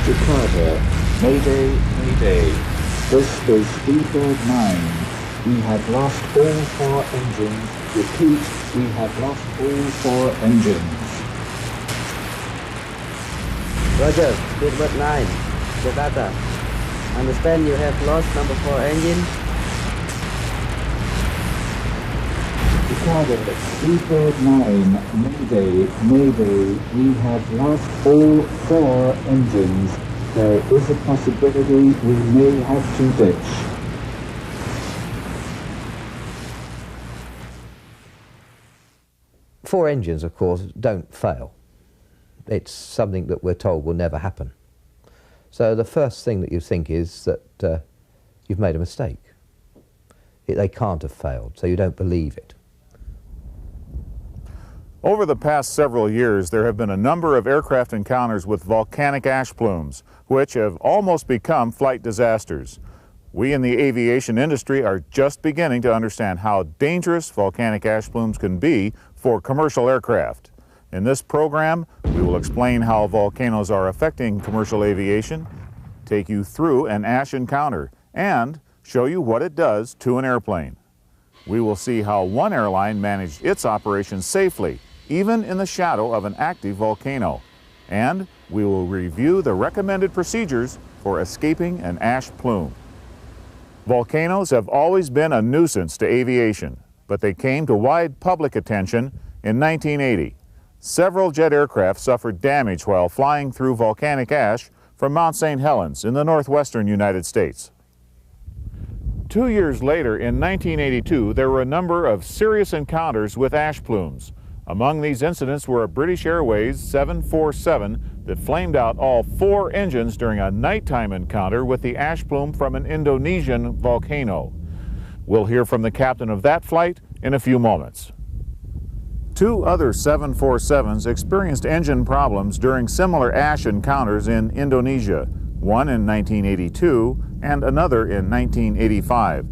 Jakarta. Mayday, mayday. This is Speedbird 9. We have lost all 4 engines. Repeat, we have lost all 4 engines. Roger, Speedbird 9, Jakarta. Understand you have lost number 4 engine. Jakarta, Speedbird 9, mayday, mayday. We have lost all 4 engines. There is a possibility we may have to ditch. Four engines, of course, don't fail. It's something that we're told will never happen. So the first thing that you think is that you've made a mistake. They can't have failed, so you don't believe it. Over the past several years, there have been a number of aircraft encounters with volcanic ash plumes, which have almost become flight disasters. We in the aviation industry are just beginning to understand how dangerous volcanic ash plumes can be for commercial aircraft. In this program, we will explain how volcanoes are affecting commercial aviation, take you through an ash encounter, and show you what it does to an airplane. We will see how one airline managed its operation safely, even in the shadow of an active volcano. And we will review the recommended procedures for escaping an ash plume. Volcanoes have always been a nuisance to aviation, but they came to wide public attention in 1980. Several jet aircraft suffered damage while flying through volcanic ash from Mount St. Helens in the northwestern United States. 2 years later, in 1982, there were a number of serious encounters with ash plumes. Among these incidents were a British Airways 747 that flamed out all 4 engines during a nighttime encounter with the ash plume from an Indonesian volcano. We'll hear from the captain of that flight in a few moments. 2 other 747s experienced engine problems during similar ash encounters in Indonesia, one in 1982 and another in 1985.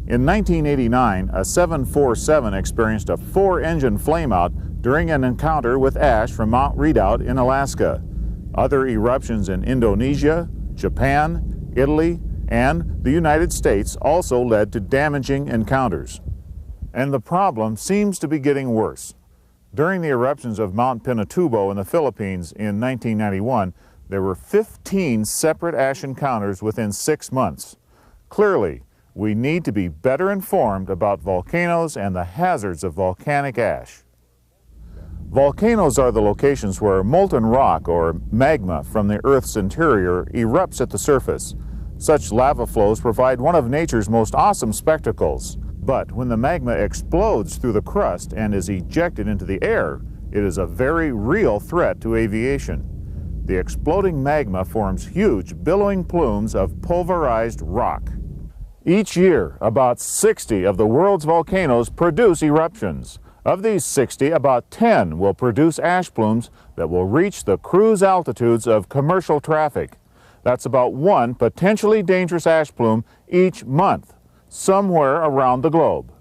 In 1989, a 747 experienced a 4-engine flameout during an encounter with ash from Mount Redoubt in Alaska. Other eruptions in Indonesia, Japan, Italy, and the United States also led to damaging encounters. And the problem seems to be getting worse. During the eruptions of Mount Pinatubo in the Philippines in 1991, there were 15 separate ash encounters within 6 months. Clearly, we need to be better informed about volcanoes and the hazards of volcanic ash. Volcanoes are the locations where molten rock or magma from the Earth's interior erupts at the surface. Such lava flows provide one of nature's most awesome spectacles. But when the magma explodes through the crust and is ejected into the air, it is a very real threat to aviation. The exploding magma forms huge billowing plumes of pulverized rock. Each year, about 60 of the world's volcanoes produce eruptions. Of these 60, about 10 will produce ash plumes that will reach the cruise altitudes of commercial traffic. That's about 1 potentially dangerous ash plume each month, somewhere around the globe.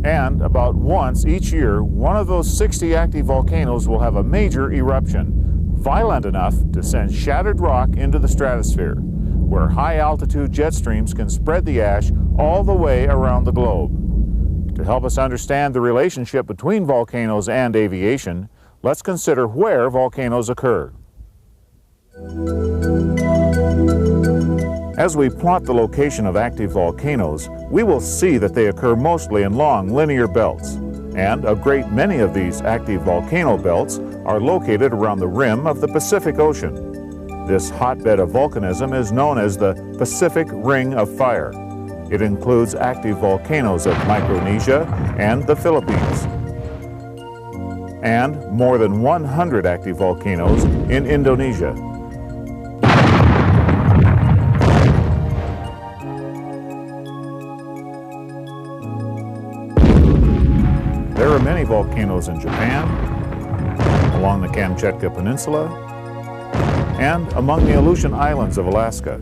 And about once each year, one of those 60 active volcanoes will have a major eruption, violent enough to send shattered rock into the stratosphere, where high-altitude jet streams can spread the ash all the way around the globe. To help us understand the relationship between volcanoes and aviation, let's consider where volcanoes occur. As we plot the location of active volcanoes, we will see that they occur mostly in long linear belts, and a great many of these active volcano belts are located around the rim of the Pacific Ocean. This hotbed of volcanism is known as the Pacific Ring of Fire. It includes active volcanoes of Micronesia and the Philippines, and more than 100 active volcanoes in Indonesia. There are many volcanoes in Japan, along the Kamchatka Peninsula, and among the Aleutian Islands of Alaska.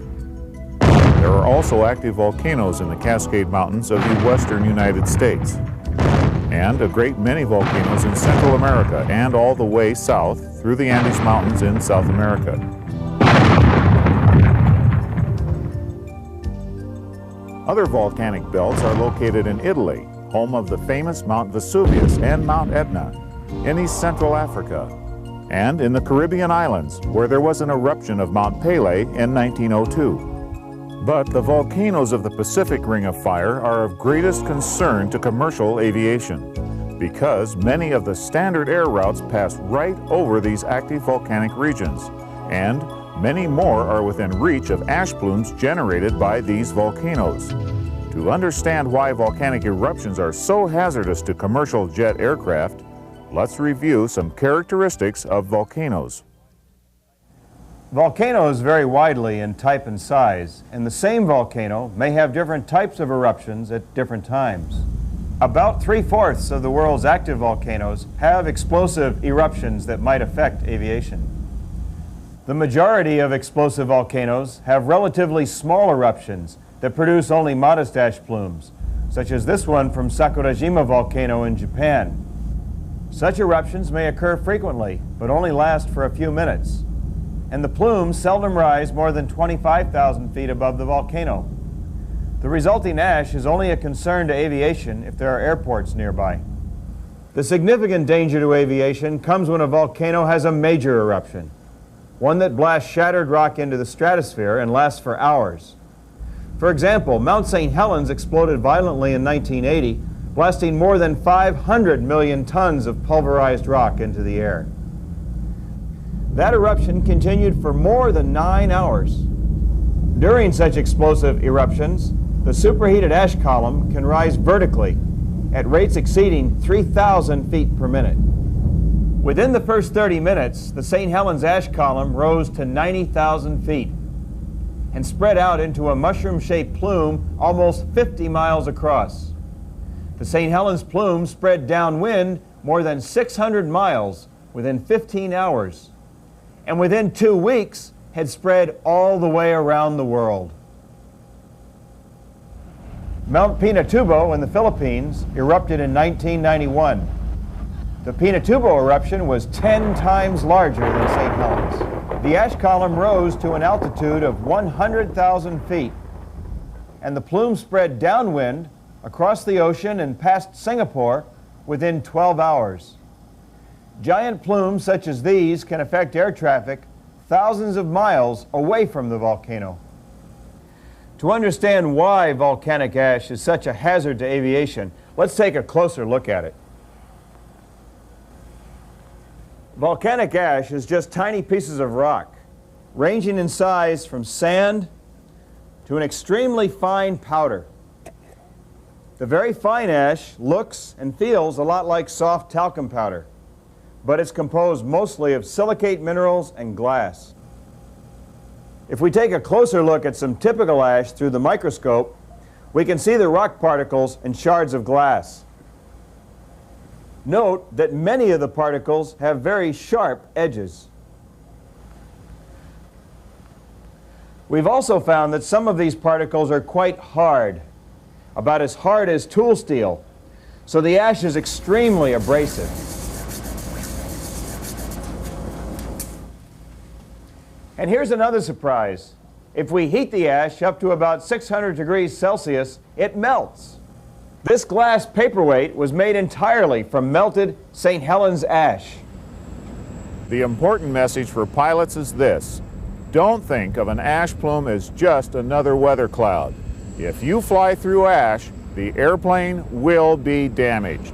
There are also active volcanoes in the Cascade Mountains of the western United States. and a great many volcanoes in Central America and all the way south through the Andes Mountains in South America. Other volcanic belts are located in Italy, home of the famous Mount Vesuvius and Mount Etna, in East Central Africa, and in the Caribbean islands, where there was an eruption of Mount Pelee in 1902. But the volcanoes of the Pacific Ring of Fire are of greatest concern to commercial aviation, because many of the standard air routes pass right over these active volcanic regions, and many more are within reach of ash plumes generated by these volcanoes. To understand why volcanic eruptions are so hazardous to commercial jet aircraft, let's review some characteristics of volcanoes. Volcanoes vary widely in type and size, and the same volcano may have different types of eruptions at different times. About 3/4 of the world's active volcanoes have explosive eruptions that might affect aviation. The majority of explosive volcanoes have relatively small eruptions that produce only modest ash plumes, such as this one from Sakurajima volcano in Japan. Such eruptions may occur frequently, but only last for a few minutes, and the plumes seldom rise more than 25,000 feet above the volcano. The resulting ash is only a concern to aviation if there are airports nearby. The significant danger to aviation comes when a volcano has a major eruption, one that blasts shattered rock into the stratosphere and lasts for hours. For example, Mount St. Helens exploded violently in 1980, blasting more than 500 million tons of pulverized rock into the air. That eruption continued for more than 9 hours. During such explosive eruptions, the superheated ash column can rise vertically at rates exceeding 3,000 feet per minute. Within the first 30 minutes, the St. Helens ash column rose to 90,000 feet and spread out into a mushroom-shaped plume almost 50 miles across. The St. Helens plume spread downwind more than 600 miles within 15 hours, and within 2 weeks had spread all the way around the world. Mount Pinatubo in the Philippines erupted in 1991. The Pinatubo eruption was 10 times larger than St. Helens. The ash column rose to an altitude of 100,000 feet, and the plume spread downwind across the ocean and past Singapore within 12 hours. Giant plumes such as these can affect air traffic thousands of miles away from the volcano. To understand why volcanic ash is such a hazard to aviation, let's take a closer look at it. Volcanic ash is just tiny pieces of rock, ranging in size from sand to an extremely fine powder. The very fine ash looks and feels a lot like soft talcum powder, but it's composed mostly of silicate minerals and glass. If we take a closer look at some typical ash through the microscope, we can see the rock particles and shards of glass. Note that many of the particles have very sharp edges. We've also found that some of these particles are quite hard, about as hard as tool steel, so the ash is extremely abrasive. And here's another surprise. If we heat the ash up to about 600 degrees Celsius, it melts. This glass paperweight was made entirely from melted St. Helens ash. The important message for pilots is this: don't think of an ash plume as just another weather cloud. If you fly through ash, the airplane will be damaged.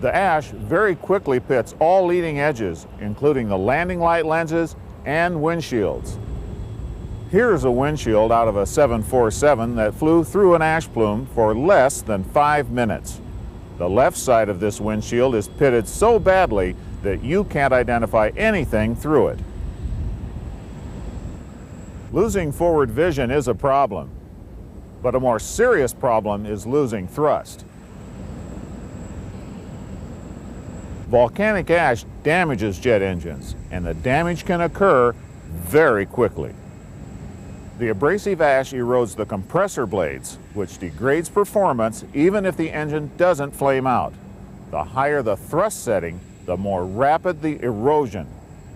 The ash very quickly pits all leading edges, including the landing light lenses and windshields. Here's a windshield out of a 747 that flew through an ash plume for less than 5 minutes. The left side of this windshield is pitted so badly that you can't identify anything through it. Losing forward vision is a problem, but a more serious problem is losing thrust. Volcanic ash damages jet engines, and the damage can occur very quickly. The abrasive ash erodes the compressor blades, which degrades performance even if the engine doesn't flame out. The higher the thrust setting, the more rapid the erosion.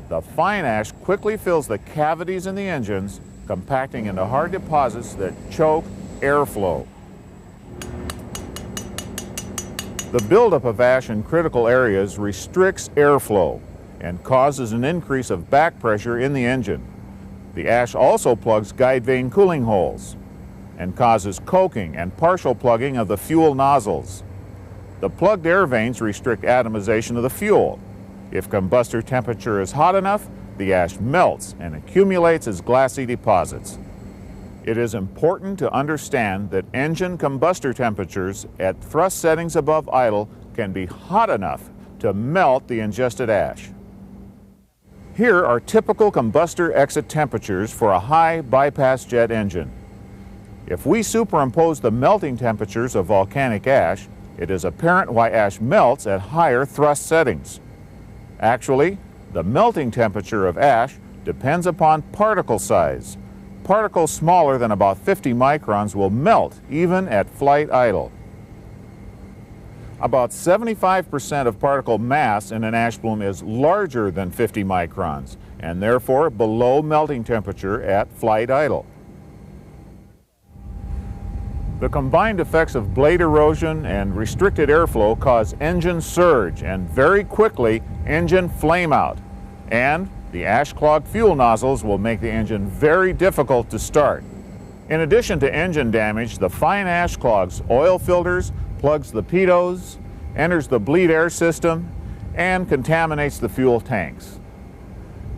The fine ash quickly fills the cavities in the engines, compacting into hard deposits that choke airflow. The buildup of ash in critical areas restricts airflow and causes an increase of back pressure in the engine. The ash also plugs guide vane cooling holes and causes coking and partial plugging of the fuel nozzles. The plugged air vanes restrict atomization of the fuel. If combustor temperature is hot enough, the ash melts and accumulates as glassy deposits. It is important to understand that engine combustor temperatures at thrust settings above idle can be hot enough to melt the ingested ash. Here are typical combustor exit temperatures for a high bypass jet engine. If we superimpose the melting temperatures of volcanic ash, it is apparent why ash melts at higher thrust settings. Actually, the melting temperature of ash depends upon particle size. Particles smaller than about 50 microns will melt even at flight idle. About 75% of particle mass in an ash plume is larger than 50 microns and therefore below melting temperature at flight idle. The combined effects of blade erosion and restricted airflow cause engine surge and very quickly engine flame out. And the ash-clogged fuel nozzles will make the engine very difficult to start. In addition to engine damage, the fine ash clogs oil filters, plugs the pitos, enters the bleed air system, and contaminates the fuel tanks.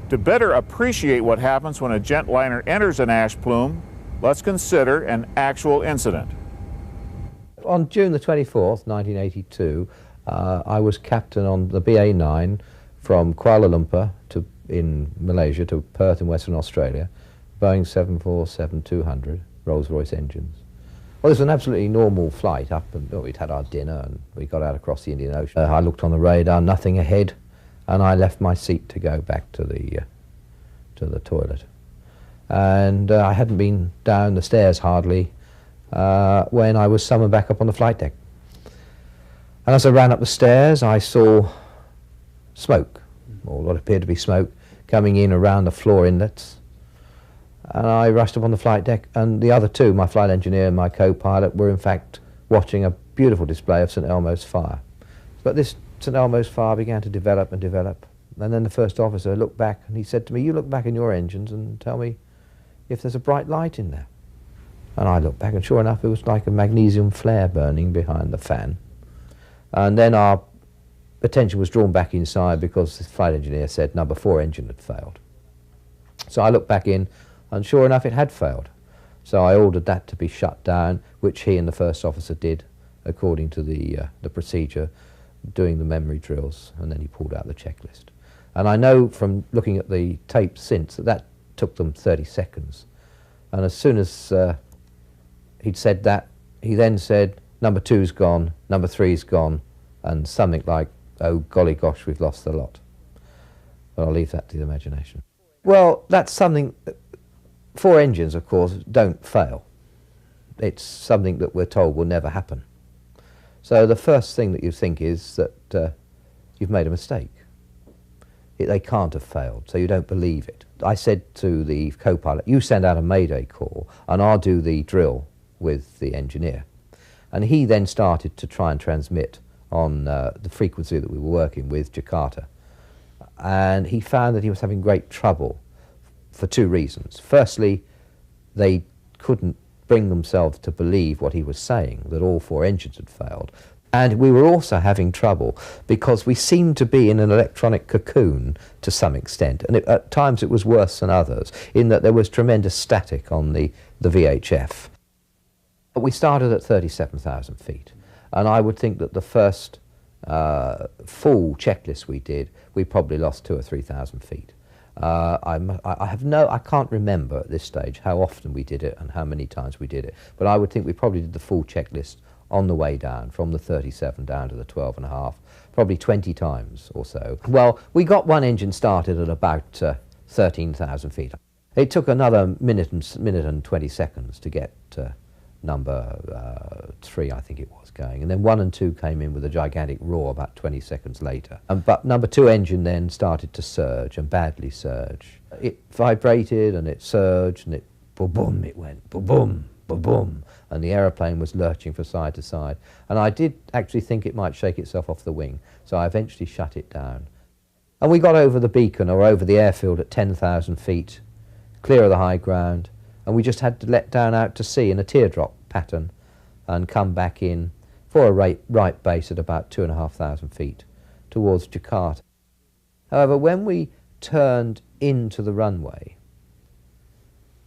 To better appreciate what happens when a jetliner enters an ash plume, let's consider an actual incident. On June the 24th, 1982, I was captain on the BA9 from Kuala Lumpur in Malaysia to Perth in Western Australia, Boeing 747-200, Rolls-Royce engines. Well, it was an absolutely normal flight up, and we'd had our dinner and we got out across the Indian Ocean. I looked on the radar, nothing ahead, and I left my seat to go back to the toilet. And I hadn't been down the stairs hardly when I was summoned back up on the flight deck. And as I ran up the stairs, I saw smoke, or what appeared to be smoke, coming in around the floor inlets. And I rushed up on the flight deck, and the other two, my flight engineer and my co-pilot, were in fact watching a beautiful display of St Elmo's fire. But this St Elmo's fire began to develop and develop. And then the first officer looked back and he said to me, "You look back in your engines and tell me if there's a bright light in there." And I looked back, and sure enough, it was like a magnesium flare burning behind the fan. And then our attention was drawn back inside because the flight engineer said number 4 engine had failed. So I looked back in, and sure enough, it had failed. So I ordered that to be shut down, which he and the first officer did according to the procedure, doing the memory drills, and then he pulled out the checklist. And I know from looking at the tape since that took them 30 seconds. And as soon as he'd said that, he then said, "Number 2's gone, number 3's gone," and something like, "Oh, golly gosh, we've lost the lot." But I'll leave that to the imagination. Well, that's something. 4 engines, of course, don't fail. It's something that we're told will never happen. So the first thing that you think is that you've made a mistake. They can't have failed, so you don't believe it. I said to the co-pilot, "You send out a mayday call and I'll do the drill with the engineer." And he then started to try and transmit on the frequency that we were working with, Jakarta. And he found that he was having great trouble for 2 reasons. Firstly, they couldn't bring themselves to believe what he was saying, that all 4 engines had failed. And we were also having trouble because we seemed to be in an electronic cocoon to some extent, and at times it was worse than others, in that there was tremendous static on the VHF. But we started at 37,000 feet, and I would think that the first full checklist we did, we probably lost 2,000 or 3,000 feet. I can't remember at this stage how often we did it and how many times we did it, but I would think we probably did the full checklist on the way down, from the 37 down to the 12.5, probably 20 times or so. Well, we got one engine started at about 13,000 feet. It took another minute and 20 seconds to get number 3, I think it was, going, and then 1 and 2 came in with a gigantic roar about 20 seconds later. But number 2 engine then started to surge, and badly surge. It vibrated and it surged, and it boom, it went boom, boom, and the aeroplane was lurching from side to side. And I did actually think it might shake itself off the wing, so I eventually shut it down. And we got over the beacon, or over the airfield, at 10,000 feet, clear of the high ground, and we just had to let down out to sea in a teardrop pattern and come back in for a right base at about 2,500 feet towards Jakarta. However, when we turned into the runway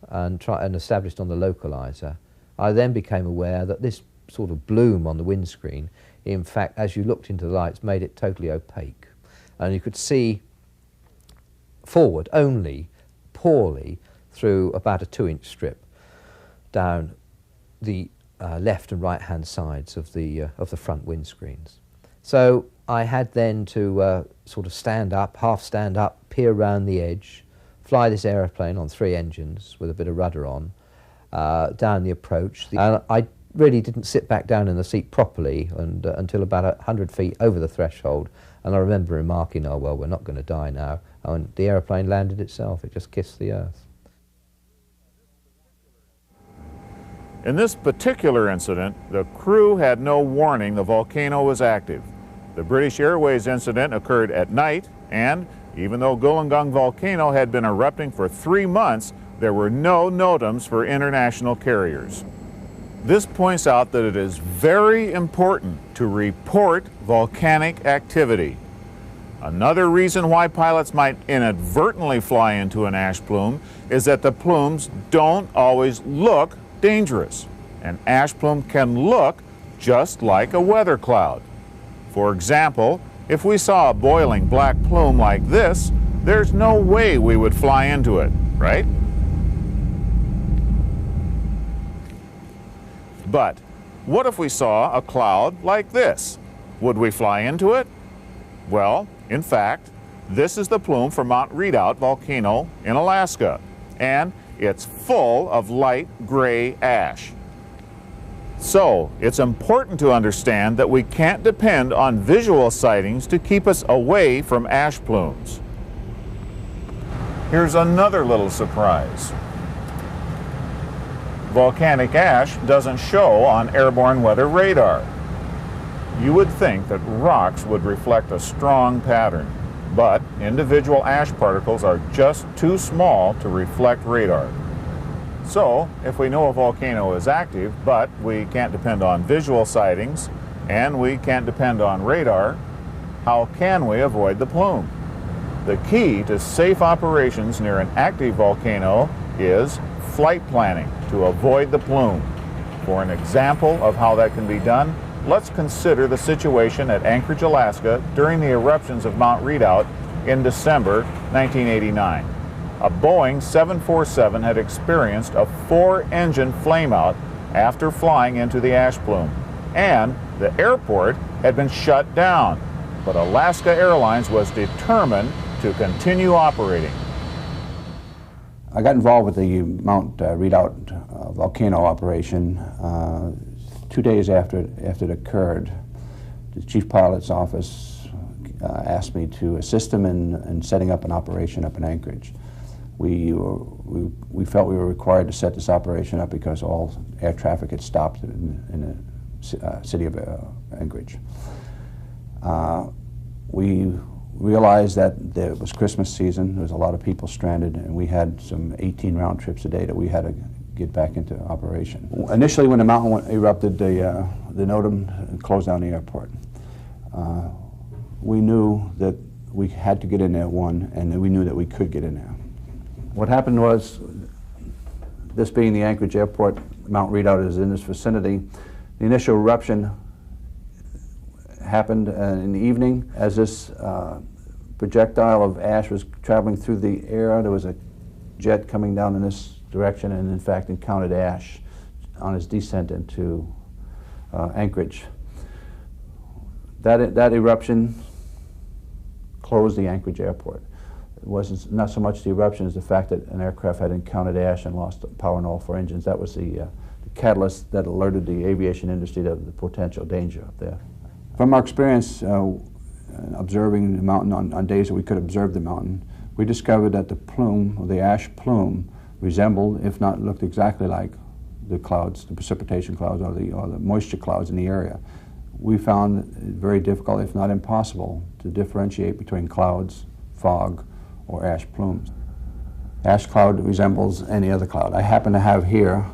and established on the localizer, I then became aware that this sort of bloom on the windscreen, in fact, as you looked into the lights, made it totally opaque. And you could see forward only poorly through about a 2-inch strip down the left and right hand sides of the front windscreens. So I had then to sort of stand up, half stand up, peer round the edge, fly this aeroplane on 3 engines with a bit of rudder on, down the approach. And I really didn't sit back down in the seat properly until about 100 feet over the threshold. And I remember remarking, oh, well, we're not going to die now. And the aeroplane landed itself. It just kissed the earth. In this particular incident, the crew had no warning the volcano was active. The British Airways incident occurred at night, and even though Golengung volcano had been erupting for 3 months, there were no NOTAMs for international carriers. This points out that it is very important to report volcanic activity. Another reason why pilots might inadvertently fly into an ash plume is that the plumes don't always look dangerous. An ash plume can look just like a weather cloud. For example, if we saw a boiling black plume like this, there's no way we would fly into it, right? But what if we saw a cloud like this? Would we fly into it? Well, in fact, this is the plume for Mount Redoubt volcano in Alaska, and it's full of light gray ash. So, it's important to understand that we can't depend on visual sightings to keep us away from ash plumes. Here's another little surprise. Volcanic ash doesn't show on airborne weather radar. You would think that rocks would reflect a strong pattern, but individual ash particles are just too small to reflect radar. So, if we know a volcano is active, but we can't depend on visual sightings, and we can't depend on radar, how can we avoid the plume? The key to safe operations near an active volcano is flight planning to avoid the plume. For an example of how that can be done, let's consider the situation at Anchorage, Alaska during the eruptions of Mount Redoubt in December 1989. A Boeing 747 had experienced a 4-engine flameout after flying into the ash plume, and the airport had been shut down, but Alaska Airlines was determined to continue operating. I got involved with the Mount Redoubt volcano operation 2 days after it occurred. The chief pilot's office asked me to assist him in setting up an operation up in Anchorage. We felt we were required to set this operation up because all air traffic had stopped in the city of Anchorage. We realized that it was Christmas season. There was a lot of people stranded, and we had some 18 round trips a day that we had to get back into operation. Initially, when the mountain erupted, the NOTAM closed down the airport. We knew that we had to get in there, and we knew that we could get in there. What happened was, this being the Anchorage airport, Mount Redoubt is in this vicinity. The initial eruption happened in the evening. As this projectile of ash was traveling through the air, there was a jet coming down in this direction and in fact encountered ash on its descent into Anchorage. That eruption closed the Anchorage airport. wasn't not so much the eruption as the fact that an aircraft had encountered ash and lost power in all four engines. That was the catalyst that alerted the aviation industry to the potential danger up there. From our experience observing the mountain on days that we could observe the mountain, we discovered that the plume, or the ash plume, resembled, if not looked exactly like, the clouds, the precipitation clouds or the moisture clouds in the area. We found it very difficult, if not impossible, to differentiate between clouds, fog, or ash plumes. Ash cloud resembles any other cloud. I happen to have here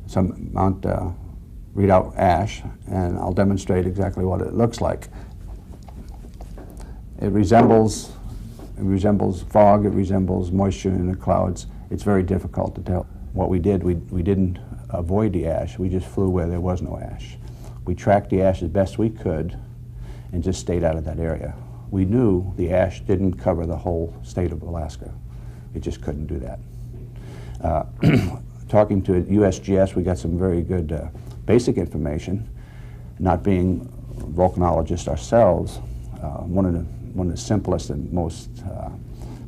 some Mount Redoubt ash, and I'll demonstrate exactly what it looks like. It resembles fog, it resembles moisture in the clouds. It's very difficult to tell. What we did, we didn't avoid the ash, we just flew where there was no ash. We tracked the ash as best we could and just stayed out of that area. We knew the ash didn't cover the whole state of Alaska. It just couldn't do that. Talking to USGS, we got some very good basic information. Not being volcanologists ourselves, one of the simplest and most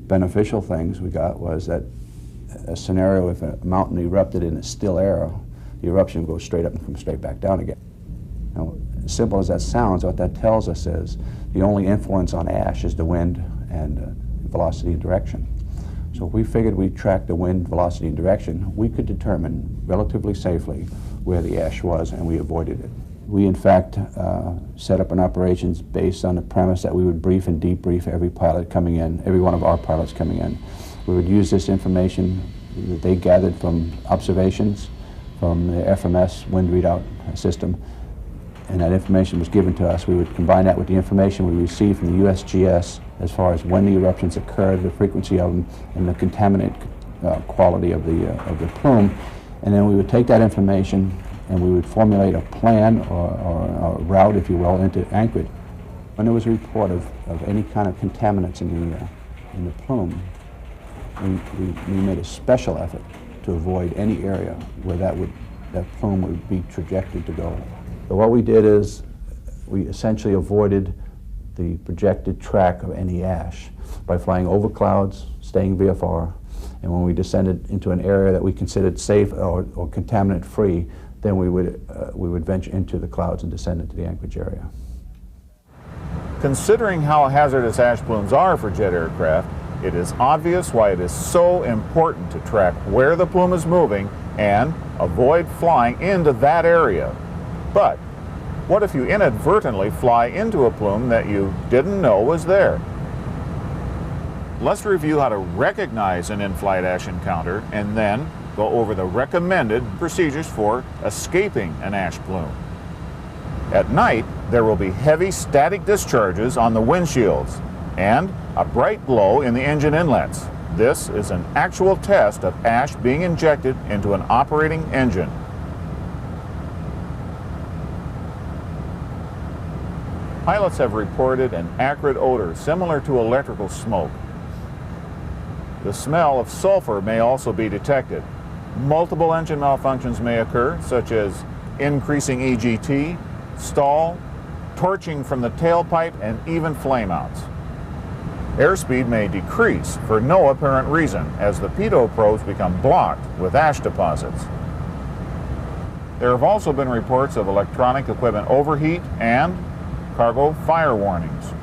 beneficial things we got was that a scenario if a mountain erupted in a still air, the eruption would go straight up and come straight back down again. Now, as simple as that sounds, what that tells us is the only influence on ash is the wind and velocity and direction. So if we figured we'd track the wind, velocity, and direction, we could determine relatively safely where the ash was, and we avoided it. We, in fact, set up an operations based on the premise that we would brief and debrief every pilot coming in, every one of our pilots coming in. We would use this information that they gathered from observations from the FMS wind readout system, and that information was given to us. We would combine that with the information we received from the USGS as far as when the eruptions occurred, the frequency of them, and the contaminant quality of the plume. And then we would take that information and we would formulate a plan or a route, if you will, into Anchorage. When there was a report of any kind of contaminants in the plume, we made a special effort to avoid any area where that plume would be trajected to go. So what we did is we essentially avoided the projected track of any ash by flying over clouds, staying VFR, and when we descended into an area that we considered safe or contaminant-free, then we would venture into the clouds and descend into the Anchorage area. Considering how hazardous ash plumes are for jet aircraft, it is obvious why it is so important to track where the plume is moving and avoid flying into that area. But what if you inadvertently fly into a plume that you didn't know was there? Let's review how to recognize an in-flight ash encounter and then go over the recommended procedures for escaping an ash plume. At night, there will be heavy static discharges on the windshields and a bright glow in the engine inlets. This is an actual test of ash being injected into an operating engine. Pilots have reported an acrid odor similar to electrical smoke. The smell of sulfur may also be detected. Multiple engine malfunctions may occur, such as increasing EGT, stall, torching from the tailpipe, and even flameouts. Airspeed may decrease for no apparent reason as the pitot probes become blocked with ash deposits. There have also been reports of electronic equipment overheat and cargo fire warnings.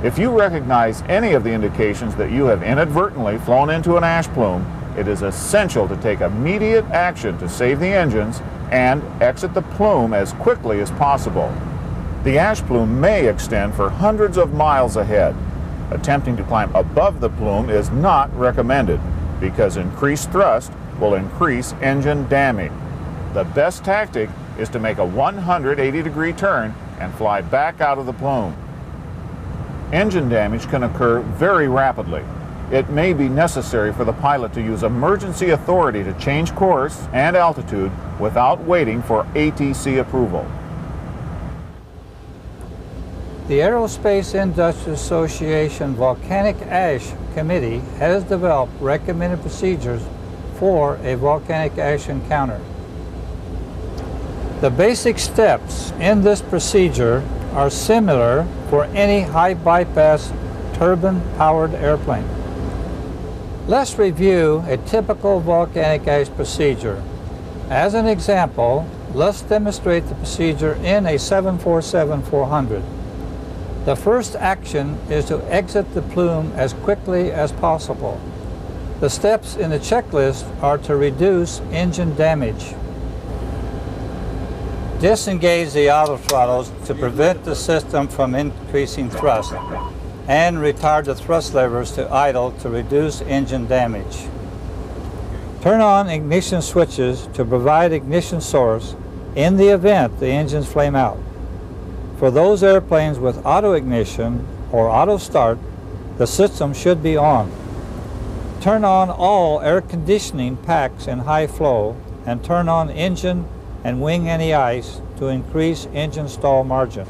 If you recognize any of the indications that you have inadvertently flown into an ash plume, it is essential to take immediate action to save the engines and exit the plume as quickly as possible. The ash plume may extend for hundreds of miles ahead. Attempting to climb above the plume is not recommended because increased thrust will increase engine damage. The best tactic is to make a 180-degree turn and fly back out of the plume. Engine damage can occur very rapidly. It may be necessary for the pilot to use emergency authority to change course and altitude without waiting for ATC approval. The Aerospace Industry Association Volcanic Ash Committee has developed recommended procedures for a volcanic ash encounter. The basic steps in this procedure are similar for any high bypass turbine-powered airplane. Let's review a typical volcanic ash procedure. As an example, let's demonstrate the procedure in a 747-400. The first action is to exit the plume as quickly as possible. The steps in the checklist are to reduce engine damage. Disengage the autothrottles to prevent the system from increasing thrust, and retard the thrust levers to idle to reduce engine damage. Turn on ignition switches to provide ignition source in the event the engines flame out. For those airplanes with auto ignition or auto start, the system should be on. Turn on all air conditioning packs in high flow and turn on engine and wing anti-ice to increase engine stall margin.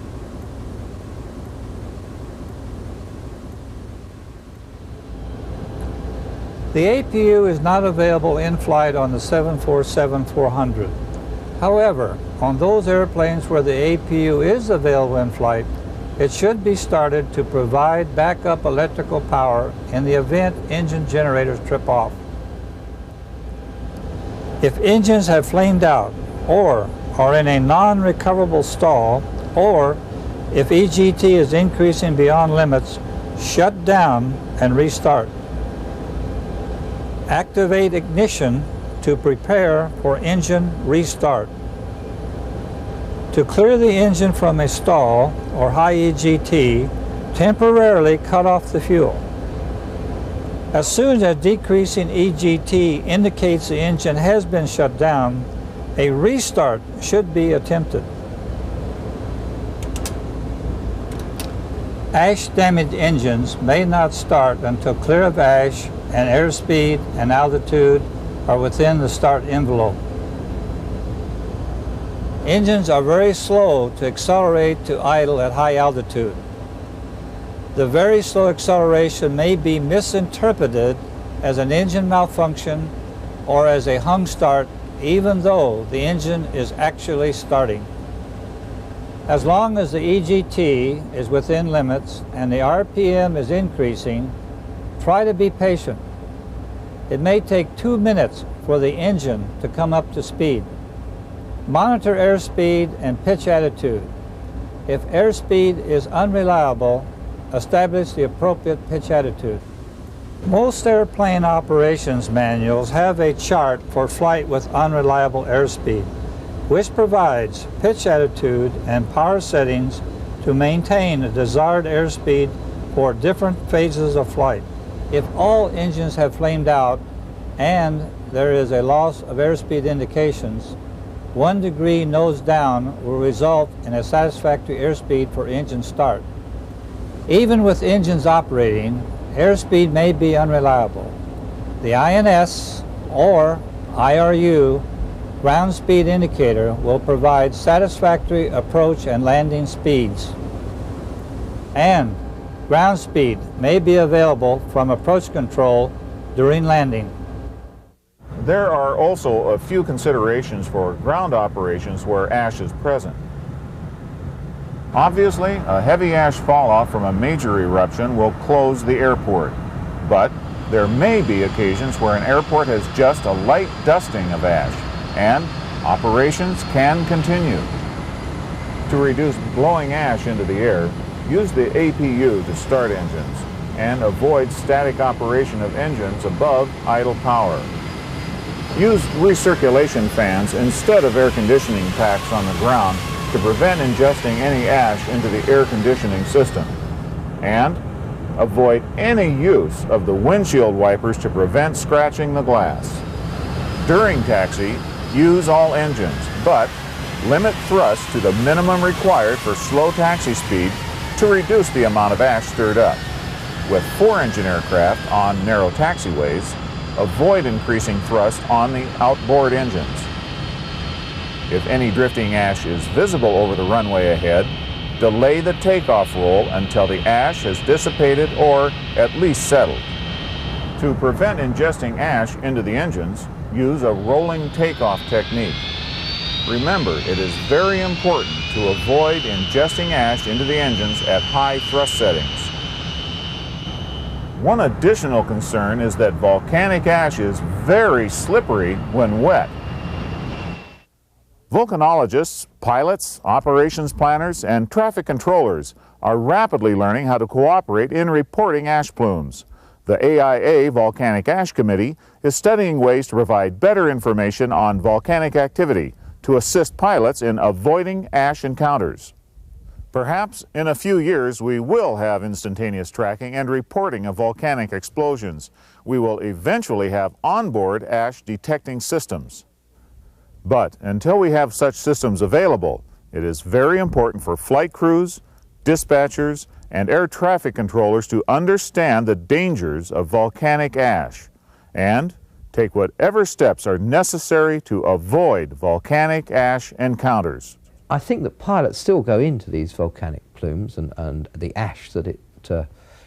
The APU is not available in flight on the 747-400. However, on those airplanes where the APU is available in flight, it should be started to provide backup electrical power in the event engine generators trip off. If engines have flamed out or are in a non-recoverable stall, or if EGT is increasing beyond limits, shut down and restart. Activate ignition to prepare for engine restart. To clear the engine from a stall or high EGT, temporarily cut off the fuel. As soon as decreasing EGT indicates the engine has been shut down, a restart should be attempted. Ash-damaged engines may not start until clear of ash and airspeed and altitude are within the start envelope. Engines are very slow to accelerate to idle at high altitude. The very slow acceleration may be misinterpreted as an engine malfunction or as a hung start, even though the engine is actually starting. As long as the EGT is within limits and the RPM is increasing, try to be patient. It may take 2 minutes for the engine to come up to speed. Monitor airspeed and pitch attitude. If airspeed is unreliable, establish the appropriate pitch attitude. Most airplane operations manuals have a chart for flight with unreliable airspeed, which provides pitch attitude and power settings to maintain a desired airspeed for different phases of flight. If all engines have flamed out and there is a loss of airspeed indications, 1 degree nose down will result in a satisfactory airspeed for engine start. Even with engines operating, airspeed may be unreliable. The INS or IRU ground speed indicator will provide satisfactory approach and landing speeds. And ground speed may be available from approach control during landing. There are also a few considerations for ground operations where ash is present. Obviously, a heavy ash falloff from a major eruption will close the airport, but there may be occasions where an airport has just a light dusting of ash, and operations can continue. To reduce blowing ash into the air, use the APU to start engines, and avoid static operation of engines above idle power. Use recirculation fans instead of air conditioning packs on the ground to prevent ingesting any ash into the air conditioning system. And avoid any use of the windshield wipers to prevent scratching the glass. During taxi, use all engines, but limit thrust to the minimum required for slow taxi speed to reduce the amount of ash stirred up. With 4-engine aircraft on narrow taxiways, avoid increasing thrust on the outboard engines. If any drifting ash is visible over the runway ahead, delay the takeoff roll until the ash has dissipated or at least settled. To prevent ingesting ash into the engines, use a rolling takeoff technique. Remember, it is very important to avoid ingesting ash into the engines at high thrust settings. One additional concern is that volcanic ash is very slippery when wet. Volcanologists, pilots, operations planners, and traffic controllers are rapidly learning how to cooperate in reporting ash plumes. The AIA Volcanic Ash Committee is studying ways to provide better information on volcanic activity to assist pilots in avoiding ash encounters. Perhaps in a few years we will have instantaneous tracking and reporting of volcanic explosions. We will eventually have onboard ash detecting systems. But until we have such systems available, it is very important for flight crews, dispatchers, and air traffic controllers to understand the dangers of volcanic ash and take whatever steps are necessary to avoid volcanic ash encounters. I think that pilots still go into these volcanic plumes and the ash that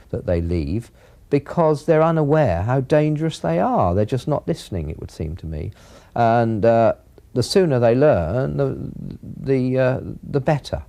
they leave because they're unaware how dangerous they are. They're just not listening, it would seem to me. And the sooner they learn, the better.